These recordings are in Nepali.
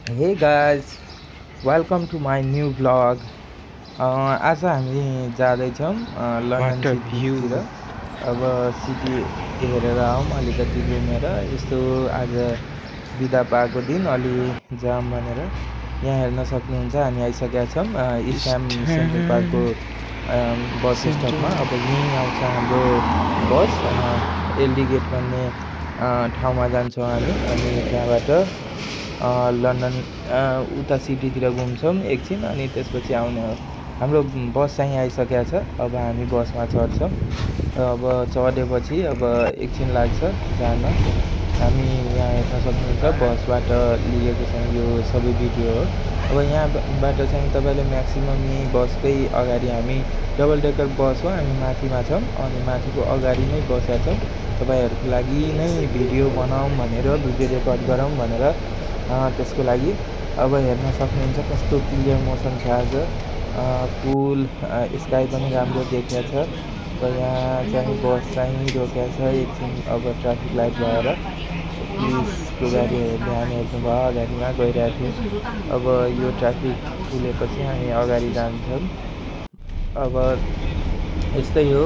Hey guys, welcome to my new vlog. आज हामी जाँदैछौँ लन्डन What a सिटीतिर। view! अब सिटी हेरेर आउँ, अलिकति घुमेर। यस्तो आज बिदा पाएको दिन अलि जाम भनेर यहाँ हेर्न सक्नुहुन्छ हामी आइसकेका छौँ इस्टाम सेन्ट्रल पार्कको Stand बस स्टपमा। center. अब यहीँ आउँछ हाम्रो बस एलडी गेट भन्ने ठाउँमा जान्छौँ हामी अनि त्यहाँबाट लन्डन उता सिटीतिर घुम्छौँ एकछिन अनि त्यसपछि आउने हो। हाम्रो बस चाहिँ आइसकेको छ। अब हामी बसमा चढ्छौँ। अब चढेपछि अब एकछिन लाग्छ जान। हामी यहाँ हेर्न सक्नुहुन्छ बसबाट लिएको चाहिँ यो सबै भिडियो हो। अब यहाँबाट चाहिँ तपाईँले म्याक्सिमम् यहीँ बसकै अगाडि हामी डबल डेकर बस हो, हामी माथिमा छौँ अनि माथिको अगाडि नै बसेका छौँ। तपाईँहरूको लागि नै भिडियो बनाऊँ भनेर, भिडियो रेकर्ड गरौँ भनेर त्यसको लागि अब हेर्न सक्नुहुन्छ कस्तो क्लियर मोसन छ आज। पुल स्काई पनि राम्रो देखिया छ। र यहाँ चाहिँ बस चाहिँ रोकेको छ एकछिन अब ट्राफिक लाइट भएर। पुलिसको गाडीहरू ध्यान हेर्नुभयो, अगाडिमा गइरहेको थियो। अब यो ट्राफिक खुलेपछि हामी अगाडि जान्छौँ। अब यस्तै हो,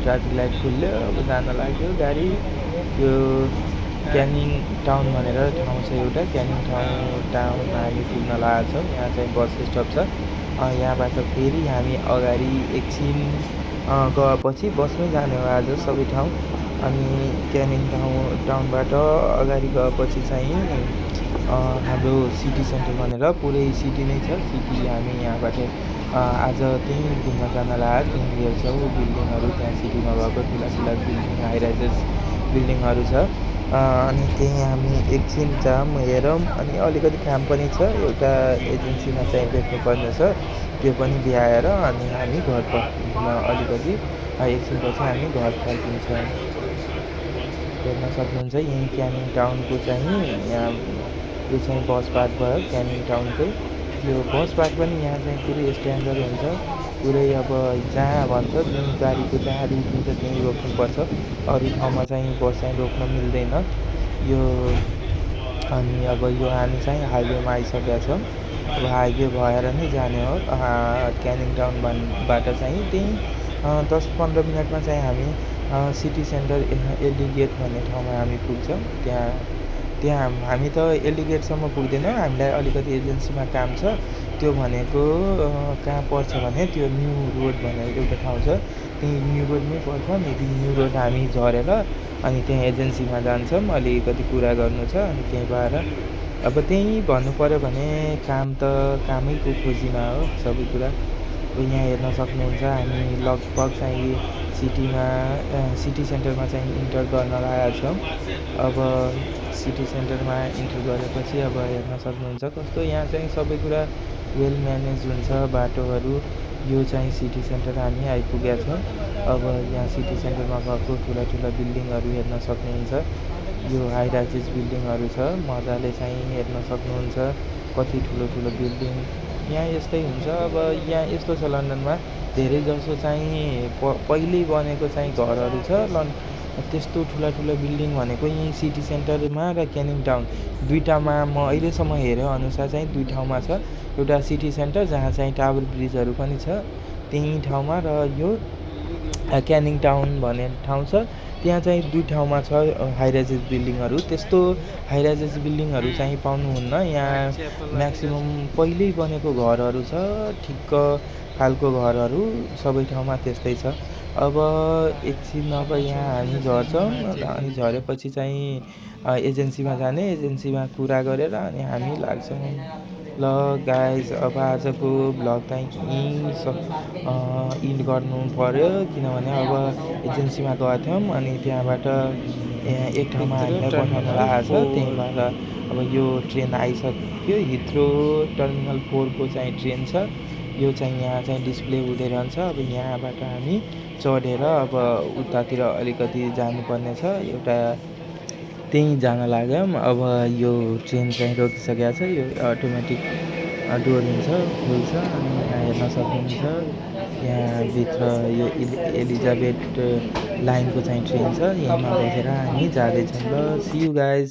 ट्राफिक लाइट खुल्यो, अब जान लाग्यो गाडी। यो क्यानिङ टाउन भनेर ठाउँ छ एउटा, क्यानिङ टाउनमा हामी पुग्न लागेको छौँ। यहाँ चाहिँ बस स्टप छ। यहाँबाट फेरि हामी अगाडि एकछिन गएपछि बसमै जाने हो आज सबै ठाउँ। अनि क्यानिङ टाउनबाट अगाडि गएपछि चाहिँ हाम्रो सिटी सेन्टर भनेर पुरै सिटी नै छ। सिटी हामी यहाँबाट आज त्यहीँ घुम्न जान लाग्यो। त्यहीँ हेर्छौँ बिल्डिङहरू, त्यहाँ सिटीमा भएको ठुला ठुला बिल्डिङ, हाइराइजेस बिल्डिङहरू छ। अनि त्यहीँ हामी एकछिन जाऊँ, हेरौँ। अनि अलिकति काम पनि छ, एउटा एजेन्सीमा चाहिँ भेट्नुपर्ने छ, त्यो पनि भ्याएर अनि हामी घर फर्किन अलिकति एकछिनपछि हामी घर फर्किन्छौँ। हेर्न सक्नुहुन्छ यहीँ क्यानिङ टाउनको चाहिँ यहाँ यो चाहिँ बस पार्क भयो क्यानिङ टाउनकै। यो बस पार्क पनि यहाँ चाहिँ पुरै स्ट्यान्डर्ड हुन्छ। पुरै अब जहाँ भन्छ जुन गाडीको जहाँ रुट हुन्छ त्यहीँ रोक्नुपर्छ, अरू ठाउँमा चाहिँ बस चाहिँ रोक्न मिल्दैन यो। अनि अब यो हामी चाहिँ हाइवेमा आइसकेका छौँ। अब हाइवे भएर नै जाने हो क्यानिङ टाउनबाट चाहिँ। त्यहीँ 10-15 मिनटमा चाहिँ हामी सिटी सेन्टर एलडी गेट भन्ने ठाउँमा हामी पुग्छौँ। त्यहाँ हामी त एलडी गेटसम्म पुग्दैनौँ, हामीलाई अलिकति एजेन्सीमा काम छ। त्यो भनेको कहाँ पर्छ भने त्यो न्यू रोड भनेर एउटा ठाउँ छ, त्यहीँ न्यू रोडमै पर्छ। मेबी न्यू रोड हामी झरेर अनि त्यहाँ एजेन्सीमा जान्छौँ, अलिकति कुरा गर्नु छ अनि त्यहीँ भएर अब त्यहीँ भन्नु पऱ्यो भने काम त कामैको खोजीमा हो सबै कुरा। यहाँ हेर्न सक्नुहुन्छ हामी लगभग चाहिँ सिटी सेन्टरमा चाहिँ इन्टर गर्न लागेका छौँ। अब सिटी सेन्टरमा इन्टर गरेपछि अब हेर्न सक्नुहुन्छ कस्तो यहाँ चाहिँ सबै कुरा वेल म्यानेज हुन्छ बाटोहरू। यो चाहिँ सिटी सेन्टर हामी आइपुगेका छौँ। अब यहाँ सिटी सेन्टरमा भएको ठुला ठुला बिल्डिङहरू हेर्न सक्नुहुन्छ। यो हाइराइजेस बिल्डिङहरू छ, मजाले चाहिँ हेर्न सक्नुहुन्छ कति ठुलो ठुलो बिल्डिङ। यहाँ यस्तै हुन्छ। अब यहाँ यस्तो छ लन्डनमा धेरै जसो चाहिँ पहिल्यै बनेको चाहिँ घरहरू छ। त्यस्तो ठुला ठुला बिल्डिङ भनेको यहीँ सिटी सेन्टरमा र क्यानिङ टाउन दुईवटामा म अहिलेसम्म हेरे अनुसार चाहिँ दुई ठाउँमा छ। एउटा सिटी सेन्टर जहाँ चाहिँ टावर ब्रिजहरू पनि छ त्यही ठाउँमा, र यो क्यानिङ टाउन भन्ने ठाउँ छ त्यहाँ चाहिँ दुई ठाउँमा छ हाइराइजेस बिल्डिङहरू। त्यस्तो हाइराइजेस बिल्डिङहरू चाहिँ पाउनुहुन्न यहाँ। म्याक्सिमम् पहिल्यै बनेको घरहरू छ, ठिक्क खालको घरहरू सबै ठाउँमा त्यस्तै छ। अब एकछिन अब यहाँ हामी झर्छौँ अनि झरेपछि चाहिँ एजेन्सीमा जाने, एजेन्सीमा कुरा गरेर अनि हामी लाग्छौँ। ल गाइज, अब आजको भ्लग चाहिँ यहीँ इन्ड गर्नु पऱ्यो, किनभने अब एजेन्सीमा गएको थियौँ अनि त्यहाँबाट एक ठाउँमा Heathrow हामीलाई पठाउन Terminal लागेको छ। त्यहीँ 4. भएर अब यो ट्रेन आइसक्यो, हिथ्रो टर्मिनल 4को चाहिँ ट्रेन छ। यो चाहिँ यहाँ चाहिँ डिस्प्ले हुँदै रहन्छ। अब यहाँबाट हामी चढेर अब उतातिर अलिकति जानुपर्ने छ एउटा, त्यहीँ जान लाग्यौँ। अब यो ट्रेन चाहिँ रोकिसकेको छ, यो अटोमेटिक डोर हुन्छ, खुल्छ अनि यहाँ हेर्न सक्नुहुन्छ यहाँभित्र यो एलिजाबेथ लाइनको चाहिँ ट्रेन छ। यहीँमा बसेर हामी जाँदैछौँ। ल सी यु गाइज।